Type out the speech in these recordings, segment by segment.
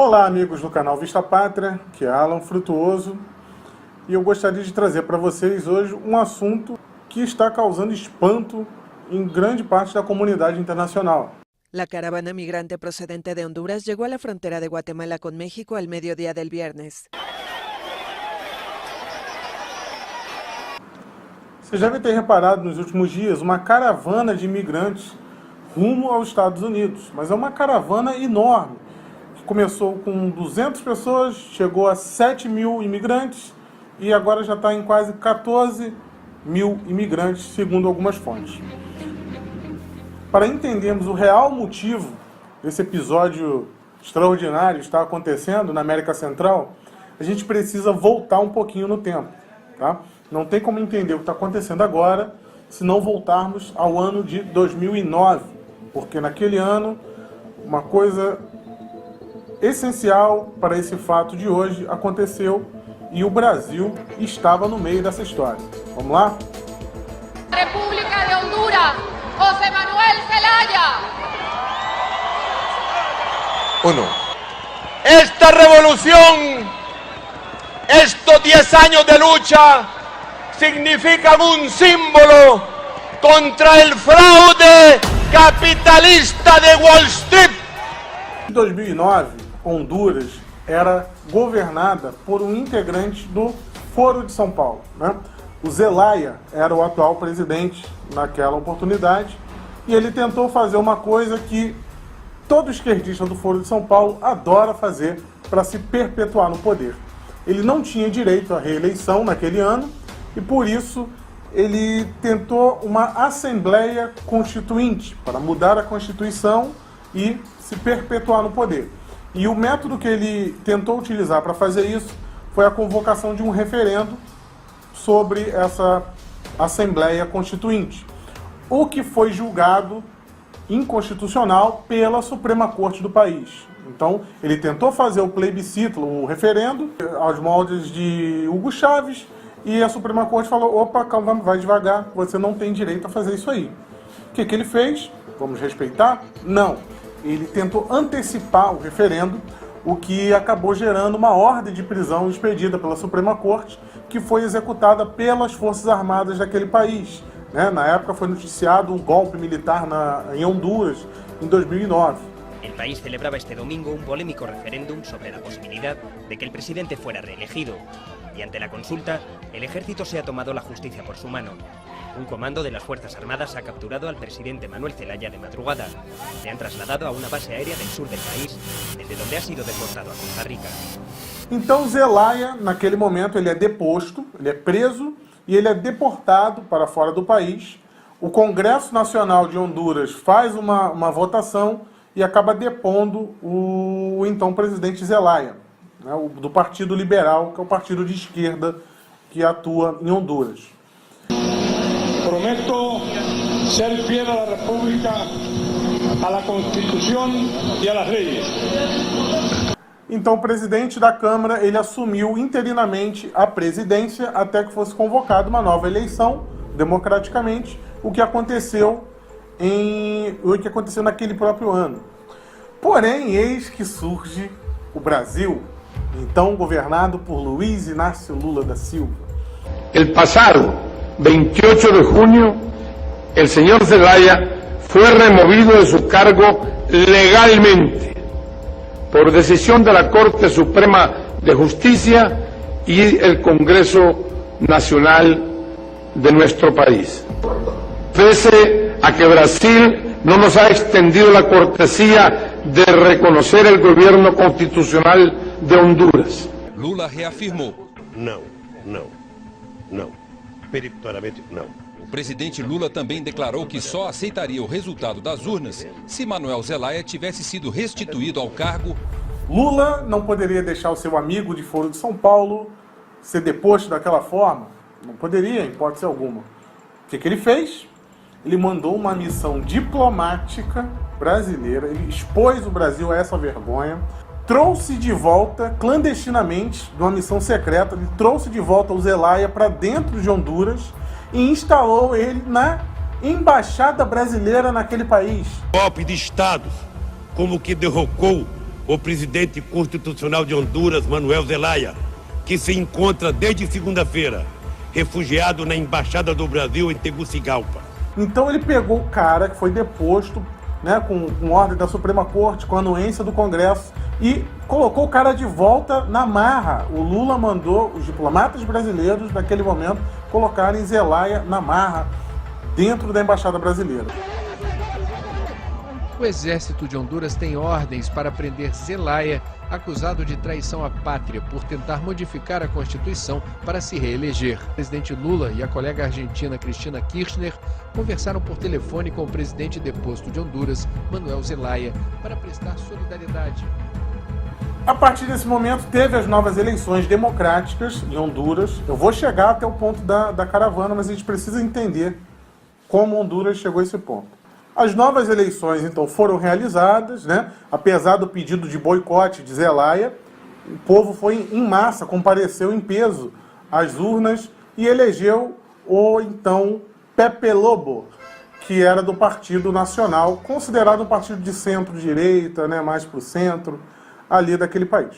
Olá, amigos do canal Vista Pátria, que é Alan Frutuoso, e eu gostaria de trazer para vocês hoje um assunto que está causando espanto em grande parte da comunidade internacional. La caravana migrante procedente de Honduras llegó a la frontera de Guatemala con México al mediodía del viernes. Você já deve ter reparado nos últimos dias uma caravana de imigrantes rumo aos Estados Unidos, mas é uma caravana enorme, que começou com 200 pessoas, chegou a 7 mil imigrantes e agora já está em quase 14 mil imigrantes, segundo algumas fontes. Para entendermos o real motivo desse episódio extraordinário que está acontecendo na América Central, a gente precisa voltar um pouquinho no tempo, tá? Não tem como entender o que está acontecendo agora se não voltarmos ao ano de 2009, porque naquele ano uma coisa essencial para esse fato de hoje aconteceu e o Brasil estava no meio dessa história. Vamos lá? República de Honduras, José Manuel Zelaya. 1. Esta revolución, estos 10 años de lucha, significan un símbolo contra el fraude capitalista de Wall Street. Em 2009, Honduras era governada por um integrante do Foro de São Paulo, né? O Zelaya era o atual presidente naquela oportunidade e ele tentou fazer uma coisa que todo esquerdista do Foro de São Paulo adora fazer para se perpetuar no poder. Ele não tinha direito à reeleição naquele ano e por isso ele tentou uma Assembleia Constituinte para mudar a Constituição e se perpetuar no poder. E o método que ele tentou utilizar para fazer isso foi a convocação de um referendo sobre essa Assembleia Constituinte, o que foi julgado inconstitucional pela Suprema Corte do país. Então, ele tentou fazer o plebiscito, o referendo, aos moldes de Hugo Chávez, e a Suprema Corte falou, opa, calma, vai devagar, você não tem direito a fazer isso aí. O que ele fez? Vamos respeitar? Não. Ele tentou antecipar o referendo, o que acabou gerando uma ordem de prisão expedida pela Suprema Corte, que foi executada pelas Forças Armadas daquele país, né? Na época foi noticiado um golpe militar em Honduras, em 2009. El país celebraba este domingo un polémico referéndum sobre la posibilidad de que el presidente fuera reelegido. Y ante la consulta, el ejército se ha tomado la justicia por su mano. Un comando de las Fuerzas Armadas ha capturado al presidente Manuel Zelaya de madrugada. Le han trasladado a una base aérea del sur del país, desde donde ha sido deportado a Costa Rica. Então Zelaya, naquele momento, ele é deposto, ele é preso e ele é deportado para fora do país. O Congresso Nacional de Honduras faz uma votação e acaba depondo o então presidente Zelaya, né, do Partido Liberal, que é o partido de esquerda que atua em Honduras. Prometo ser fiel a la República, a la Constitución y a las leyes. Então o presidente da Câmara ele assumiu interinamente a presidência até que fosse convocada uma nova eleição, democraticamente, o que aconteceu naquele próprio ano. Porém, eis que surge o Brasil, então governado por Luiz Inácio Lula da Silva. El pasado 28 de junio, el señor Zelaya fue removido de su cargo legalmente por decisión de la Corte Suprema de Justicia y el Congreso Nacional de nuestro país. Pese a que Brasil no nos ha extendido la cortesía de reconocer el gobierno constitucional de Honduras. Lula reafirmou. Não. Peremptoriamente, não. O presidente Lula também declarou que só aceitaria o resultado das urnas se Manuel Zelaya tivesse sido restituído ao cargo. Lula não poderia deixar o seu amigo de Foro de São Paulo ser deposto daquela forma. Não poderia, em hipótese alguma. O que ele fez? Ele mandou uma missão diplomática brasileira, ele expôs o Brasil a essa vergonha, trouxe de volta, clandestinamente, de uma missão secreta, ele trouxe de volta o Zelaya para dentro de Honduras e instalou ele na embaixada brasileira naquele país. Golpe de Estado, como que derrocou o presidente constitucional de Honduras, Manuel Zelaya, que se encontra desde segunda-feira refugiado na Embaixada do Brasil em Tegucigalpa. Então ele pegou o cara que foi deposto, né, com ordem da Suprema Corte, com a anuência do Congresso, e colocou o cara de volta na marra. O Lula mandou os diplomatas brasileiros, naquele momento, colocarem Zelaya na marra, dentro da Embaixada Brasileira. O exército de Honduras tem ordens para prender Zelaya, acusado de traição à pátria por tentar modificar a Constituição para se reeleger. O presidente Lula e a colega argentina Cristina Kirchner conversaram por telefone com o presidente deposto de Honduras, Manuel Zelaya, para prestar solidariedade. A partir desse momento, teve as novas eleições democráticas em Honduras. Eu vou chegar até o ponto da caravana, mas a gente precisa entender como Honduras chegou a esse ponto. As novas eleições, então, foram realizadas, né? Apesar do pedido de boicote de Zelaya, o povo foi em massa, compareceu em peso às urnas e elegeu o, então, Pepe Lobo, que era do Partido Nacional, considerado um partido de centro-direita, né? Mais para o centro, ali daquele país.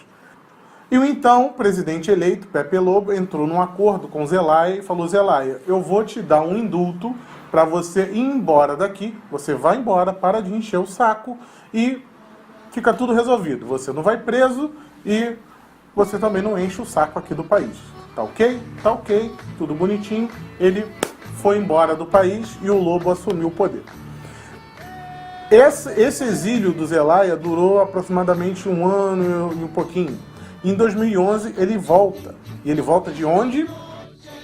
E o então presidente eleito, Pepe Lobo, entrou num acordo com Zelaya e falou: Zelaya, eu vou te dar um indulto para você ir embora daqui, você vai embora, para de encher o saco e fica tudo resolvido. Você não vai preso e você também não enche o saco aqui do país. Tá ok? Tá ok, tudo bonitinho. Ele foi embora do país e o Lobo assumiu o poder. Esse exílio do Zelaya durou aproximadamente 1 ano e um pouquinho. Em 2011 ele volta. E ele volta de onde?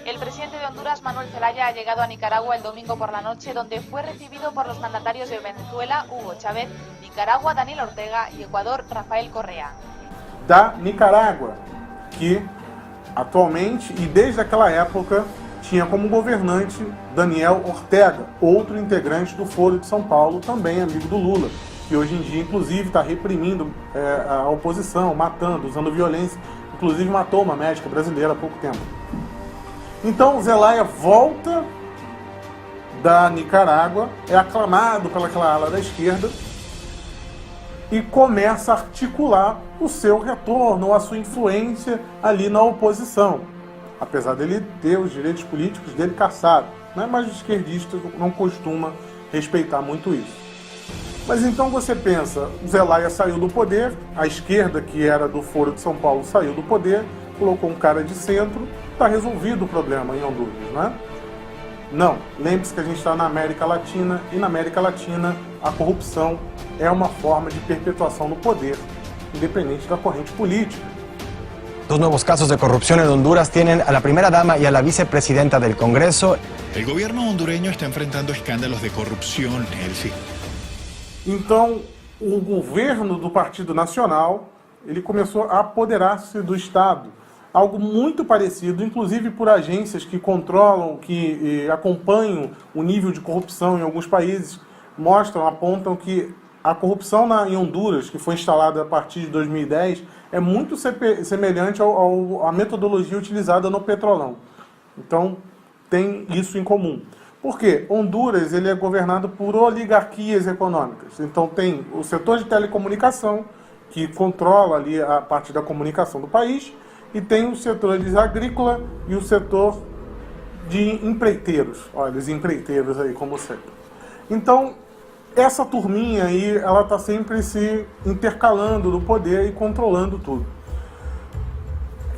El presidente de Honduras, Manuel Zelaya, ha llegado a Nicaragua el domingo por la noche, donde fue recibido por los mandatarios de Venezuela, Hugo Chávez, Nicaragua, Daniel Ortega y Ecuador, Rafael Correa. Da Nicarágua, que atualmente e desde aquela época tinha como governante Daniel Ortega, outro integrante do Foro de São Paulo, também amigo do Lula, que hoje em dia, inclusive, está reprimindo a oposição, matando, usando violência, inclusive matou uma médica brasileira há pouco tempo. Então, Zelaya volta da Nicarágua, é aclamado pelaquela ala da esquerda e começa a articular o seu retorno, a sua influência ali na oposição. Apesar dele ter os direitos políticos dele caçados, né? Mas o esquerdista não costuma respeitar muito isso. Mas então você pensa, Zelaya saiu do poder, a esquerda, que era do Foro de São Paulo, saiu do poder, colocou um cara de centro, está resolvido o problema em Honduras, né? Não, lembre-se que a gente está na América Latina e na América Latina a corrupção é uma forma de perpetuação no poder, independente da corrente política. Dos nuevos casos de corrupción en Honduras tienen a la primera dama y a la vicepresidenta del Congreso. El gobierno hondureño está enfrentando escándalos de corrupción, Elsie. Então, o governo do Partido Nacional, ele começou a apoderar-se do Estado. Algo muito parecido, inclusive por agências que controlam, que acompanham o nível de corrupção em alguns países, apontam que a corrupção em Honduras, que foi instalada a partir de 2010, é muito semelhante à metodologia utilizada no Petrolão. Então, tem isso em comum. Por quê? Honduras ele é governado por oligarquias econômicas. Então, tem o setor de telecomunicação, que controla ali a parte da comunicação do país, e tem o setor agrícola e o setor de empreiteiros. Olha, os empreiteiros aí, como sempre. Então, essa turminha aí, ela está sempre se intercalando no poder e controlando tudo.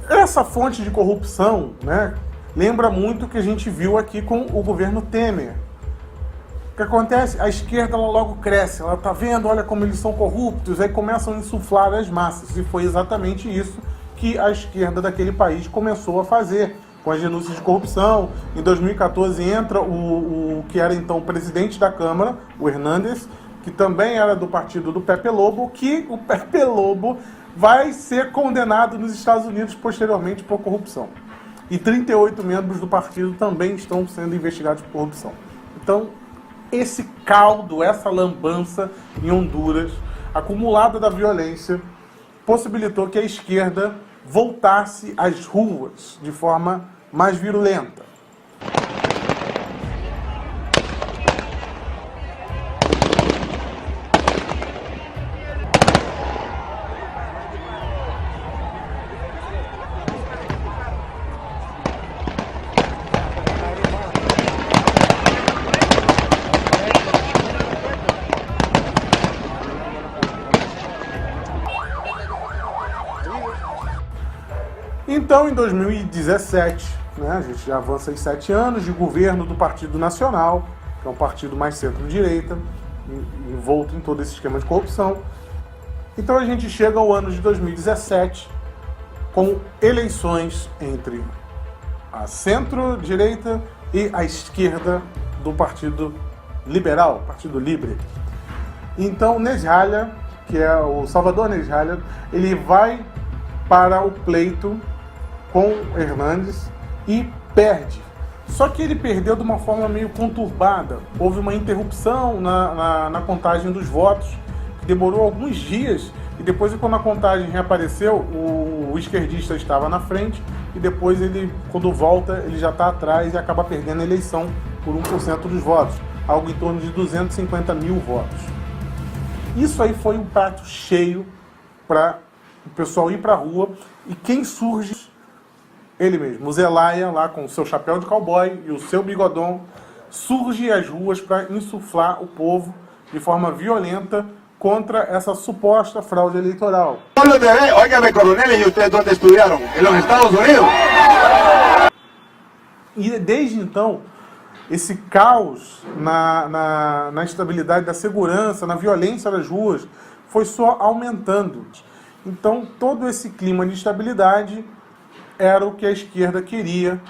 Essa fonte de corrupção, né, lembra muito o que a gente viu aqui com o governo Temer. O que acontece? A esquerda ela logo cresce, ela está vendo, olha como eles são corruptos, aí começam a insuflar as massas. E foi exatamente isso que a esquerda daquele país começou a fazer com as denúncias de corrupção. Em 2014 entra o que era então o presidente da Câmara, o Hernández, que também era do partido do Pepe Lobo, que o Pepe Lobo vai ser condenado nos Estados Unidos posteriormente por corrupção. E 38 membros do partido também estão sendo investigados por corrupção. Então, esse caldo, essa lambança em Honduras, acumulada da violência, possibilitou que a esquerda voltasse às ruas de forma mais virulenta. Então, em 2017, né, a gente já avança em 7 anos de governo do Partido Nacional, que é um partido mais centro-direita, envolto em todo esse esquema de corrupção. Então a gente chega ao ano de 2017 com eleições entre a centro-direita e a esquerda do Partido Liberal, Partido Libre. Então Nesralha, que é o Salvador Nesralha, ele vai para o pleito com Hernandes e perde. Só que ele perdeu de uma forma meio conturbada. Houve uma interrupção na contagem dos votos, que demorou alguns dias, e depois, quando a contagem reapareceu, o esquerdista estava na frente, e depois, ele, quando volta, ele já está atrás e acaba perdendo a eleição por 1% dos votos, algo em torno de 250 mil votos. Isso aí foi um prato cheio para o pessoal ir para a rua, e quem surge? Ele mesmo, o Zelaya, lá com o seu chapéu de cowboy e o seu bigodão, surge às ruas para insuflar o povo de forma violenta contra essa suposta fraude eleitoral. Óigame, coroneles, e vocês onde estudaram? Nos Estados Unidos? E desde então, esse caos na estabilidade da segurança, na violência das ruas, foi só aumentando. Então, todo esse clima de instabilidade era o que a esquerda queria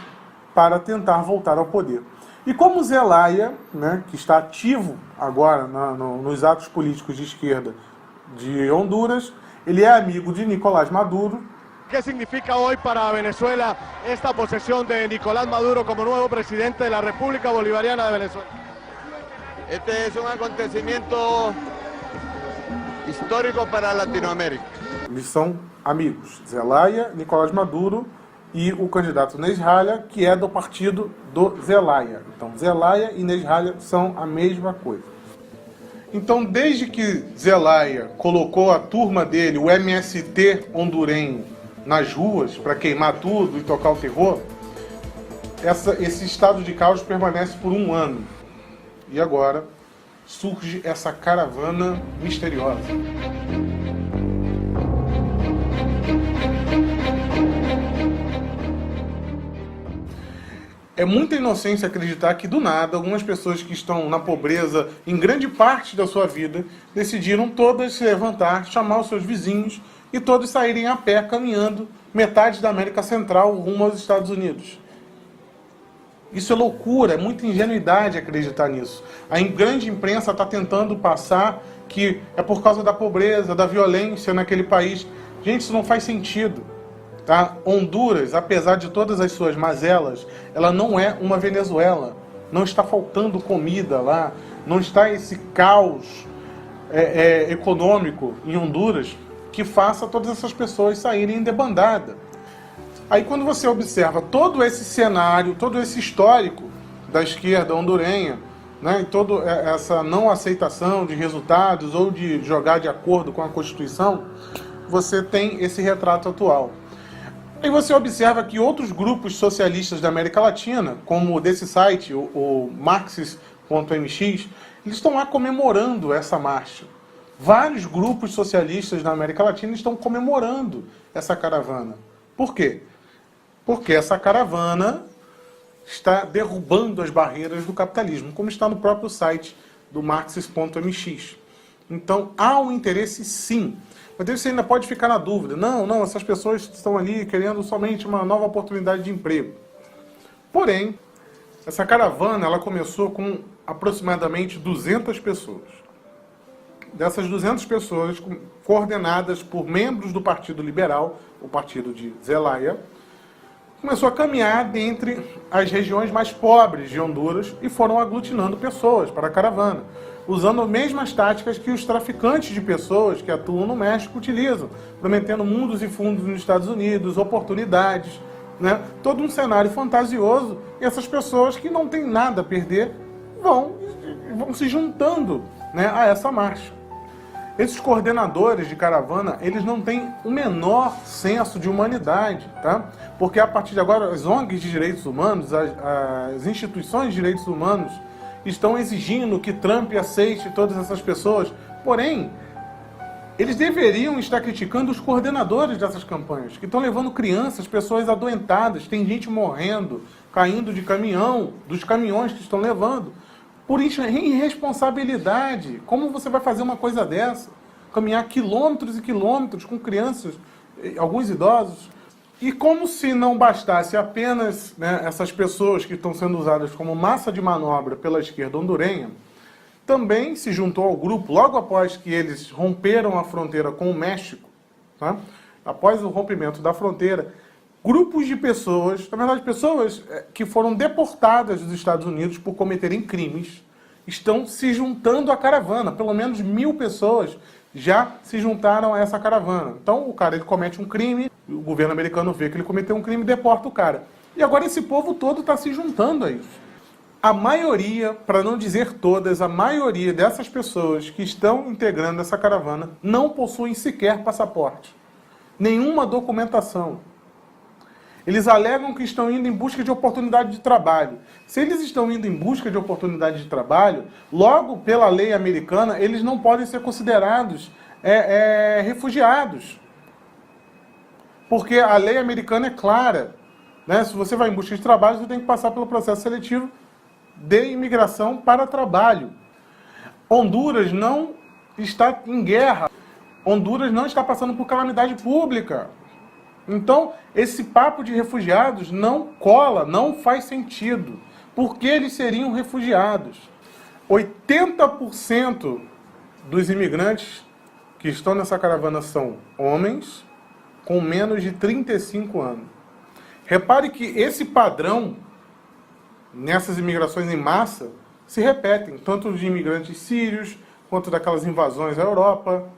para tentar voltar ao poder. E como Zelaya, né, que está ativo agora nos atos políticos de esquerda de Honduras, ele é amigo de Nicolás Maduro. O que significa hoje para Venezuela esta posesión de Nicolás Maduro como nuevo presidente de la República Bolivariana de Venezuela? Este es un acontecimiento histórico para Latinoamérica. Eles são amigos, Zelaya, Nicolás Maduro e o candidato Nesralha, que é do partido do Zelaya. Então, Zelaya e Nesralha são a mesma coisa. Então, desde que Zelaya colocou a turma dele, o MST hondurenho, nas ruas para queimar tudo e tocar o terror, esse estado de caos permanece por 1 ano. E agora surge essa caravana misteriosa. É muita inocência acreditar que, do nada, algumas pessoas que estão na pobreza em grande parte da sua vida decidiram todas se levantar, chamar os seus vizinhos e todos saírem a pé, caminhando metade da América Central rumo aos Estados Unidos. Isso é loucura, é muita ingenuidade acreditar nisso. A grande imprensa está tentando passar que é por causa da pobreza, da violência naquele país. Gente, isso não faz sentido. Tá? Honduras, apesar de todas as suas mazelas, ela não é uma Venezuela. Não está faltando comida lá, não está esse caos econômico em Honduras que faça todas essas pessoas saírem em debandada. Aí quando você observa todo esse cenário, todo esse histórico da esquerda hondurenha, né, e toda essa não aceitação de resultados ou de jogar de acordo com a Constituição, você tem esse retrato atual. Aí você observa que outros grupos socialistas da América Latina, como desse site, o Marxist.mx, eles estão lá comemorando essa marcha. Vários grupos socialistas da América Latina estão comemorando essa caravana. Por quê? Porque essa caravana está derrubando as barreiras do capitalismo, como está no próprio site do Marxist.mx. Então, há um interesse sim. Mas você ainda pode ficar na dúvida. Não, essas pessoas estão ali querendo somente uma nova oportunidade de emprego. Porém, essa caravana ela começou com aproximadamente 200 pessoas. Dessas 200 pessoas, coordenadas por membros do Partido Liberal, o partido de Zelaya, começou a caminhar dentre as regiões mais pobres de Honduras e foram aglutinando pessoas para a caravana, usando as mesmas táticas que os traficantes de pessoas que atuam no México utilizam, prometendo mundos e fundos nos Estados Unidos, oportunidades, né? Todo um cenário fantasioso, e essas pessoas que não têm nada a perder vão se juntando, né, a essa marcha. Esses coordenadores de caravana, eles não têm o menor senso de humanidade, tá? Porque a partir de agora as ONGs de direitos humanos, as instituições de direitos humanos estão exigindo que Trump aceite todas essas pessoas. Porém, Eles deveriam estar criticando os coordenadores dessas campanhas, que estão levando crianças, pessoas adoentadas, tem gente morrendo, caindo de caminhão, dos caminhões que estão levando, por irresponsabilidade. Como você vai fazer uma coisa dessa? Caminhar quilômetros e quilômetros com crianças, alguns idosos. E como se não bastasse apenas, né, essas pessoas que estão sendo usadas como massa de manobra pela esquerda hondurenha, também se juntou ao grupo, logo após que eles romperam a fronteira com o México, tá? Após o rompimento da fronteira, grupos de pessoas, na verdade pessoas que foram deportadas dos Estados Unidos por cometerem crimes, estão se juntando à caravana. Pelo menos 1.000 pessoas já se juntaram a essa caravana. Então o cara ele comete um crime, o governo americano vê que ele cometeu um crime e deporta o cara. E agora esse povo todo está se juntando a isso. A maioria, para não dizer todas, a maioria dessas pessoas que estão integrando essa caravana não possuem sequer passaporte, nenhuma documentação. Eles alegam que estão indo em busca de oportunidade de trabalho. Se eles estão indo em busca de oportunidade de trabalho, logo pela lei americana, eles não podem ser considerados refugiados. Porque a lei americana é clara, né? Se você vai em busca de trabalho, você tem que passar pelo processo seletivo de imigração para trabalho. Honduras não está em guerra. Honduras não está passando por calamidade pública. Então, esse papo de refugiados não cola, não faz sentido. Por que eles seriam refugiados? 80% dos imigrantes que estão nessa caravana são homens com menos de 35 anos. Repare que esse padrão nessas imigrações em massa se repetem, tanto de imigrantes sírios, quanto daquelas invasões à Europa.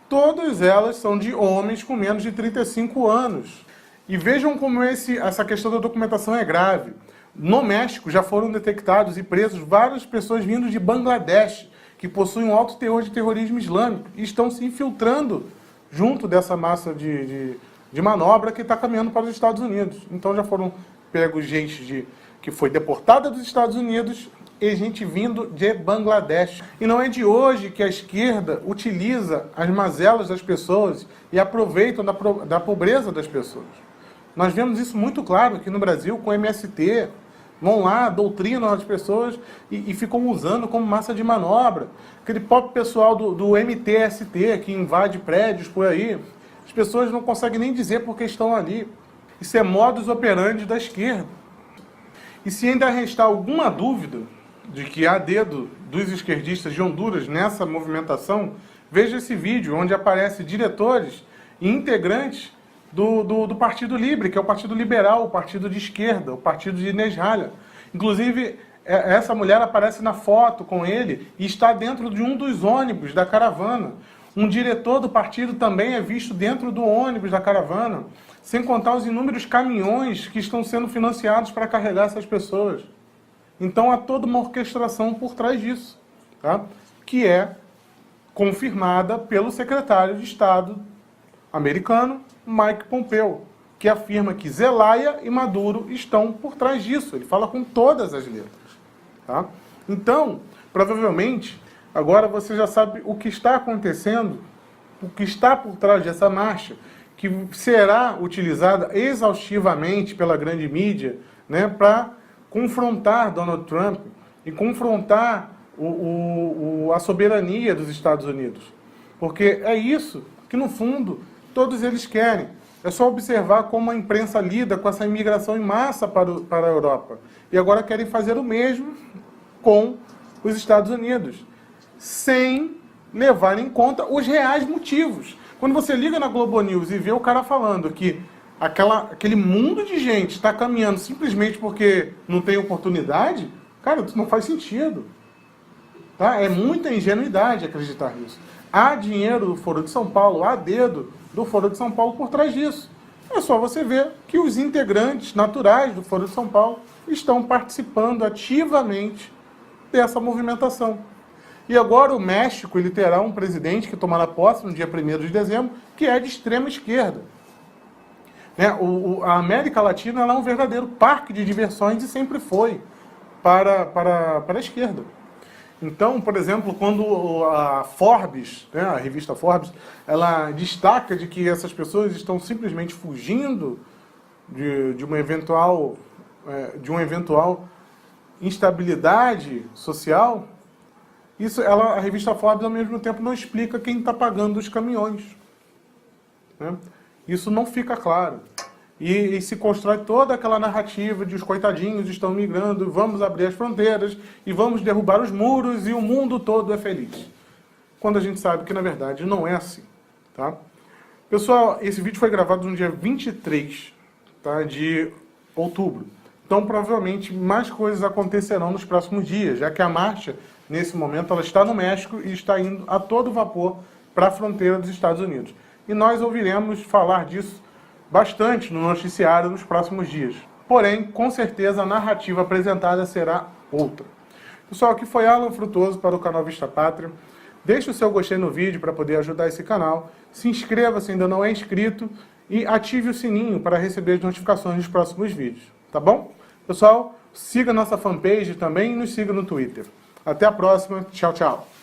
Todas elas são de homens com menos de 35 anos. E vejam como essa questão da documentação é grave. No México já foram detectados e presos várias pessoas vindo de Bangladesh, que possuem um alto teor de terrorismo islâmico, e estão se infiltrando junto dessa massa de manobra que está caminhando para os Estados Unidos. Então já foram pegos gente que foi deportada dos Estados Unidos e gente vindo de Bangladesh. E não é de hoje que a esquerda utiliza as mazelas das pessoas e aproveitam da pobreza das pessoas. Nós vemos isso muito claro aqui no Brasil com o MST. Vão lá, doutrinam as pessoas e ficam usando como massa de manobra. Aquele próprio pessoal do MTST que invade prédios por aí, as pessoas não conseguem nem dizer por que estão ali. Isso é modus operandi da esquerda. E se ainda restar alguma dúvida de que há dedo dos esquerdistas de Honduras nessa movimentação, veja esse vídeo onde aparecem diretores e integrantes do Partido Libre, que é o Partido Liberal, o partido de esquerda, o partido de Inés Ralha. Inclusive, essa mulher aparece na foto com ele e está dentro de um dos ônibus da caravana. Um diretor do partido também é visto dentro do ônibus da caravana, sem contar os inúmeros caminhões que estão sendo financiados para carregar essas pessoas. Então há toda uma orquestração por trás disso, tá? Que é confirmada pelo secretário de Estado americano, Mike Pompeo, que afirma que Zelaya e Maduro estão por trás disso. Ele fala com todas as letras. Tá? Então, provavelmente, agora você já sabe o que está acontecendo, o que está por trás dessa marcha, que será utilizada exaustivamente pela grande mídia, né, para confrontar Donald Trump e confrontar a soberania dos Estados Unidos. Porque é isso que, no fundo, todos eles querem. É só observar como a imprensa lida com essa imigração em massa para a Europa. E agora querem fazer o mesmo com os Estados Unidos, sem levar em conta os reais motivos. Quando você liga na Globo News e vê o cara falando que aquele mundo de gente está caminhando simplesmente porque não tem oportunidade, cara, isso não faz sentido. Tá? É muita ingenuidade acreditar nisso. Há dinheiro do Foro de São Paulo, há dedo do Foro de São Paulo por trás disso. É só você ver que os integrantes naturais do Foro de São Paulo estão participando ativamente dessa movimentação. E agora o México ele terá um presidente que tomará posse no dia 1º de dezembro, que é de extrema esquerda. Né? A América Latina ela é um verdadeiro parque de diversões e sempre foi para a esquerda. Então, por exemplo, quando a Forbes, né, a revista Forbes, ela destaca de que essas pessoas estão simplesmente fugindo de uma eventual instabilidade social, a revista Forbes, ao mesmo tempo, não explica quem está pagando os caminhões. Né? Isso não fica claro. E se constrói toda aquela narrativa de os coitadinhos estão migrando, vamos abrir as fronteiras e vamos derrubar os muros e o mundo todo é feliz. Quando a gente sabe que, na verdade, não é assim. Tá? Pessoal, esse vídeo foi gravado no dia 23, tá, de outubro. Então, provavelmente, mais coisas acontecerão nos próximos dias, já que a marcha, nesse momento, ela está no México e está indo a todo vapor para a fronteira dos Estados Unidos. E nós ouviremos falar disso bastante no noticiário nos próximos dias. Porém, com certeza, a narrativa apresentada será outra. Pessoal, aqui foi Alan Frutuoso para o canal Vista Pátria. Deixe o seu gostei no vídeo para poder ajudar esse canal. Se inscreva se ainda não é inscrito e ative o sininho para receber as notificações dos próximos vídeos. Tá bom? Pessoal, siga nossa fanpage também e nos siga no Twitter. Até a próxima. Tchau, tchau.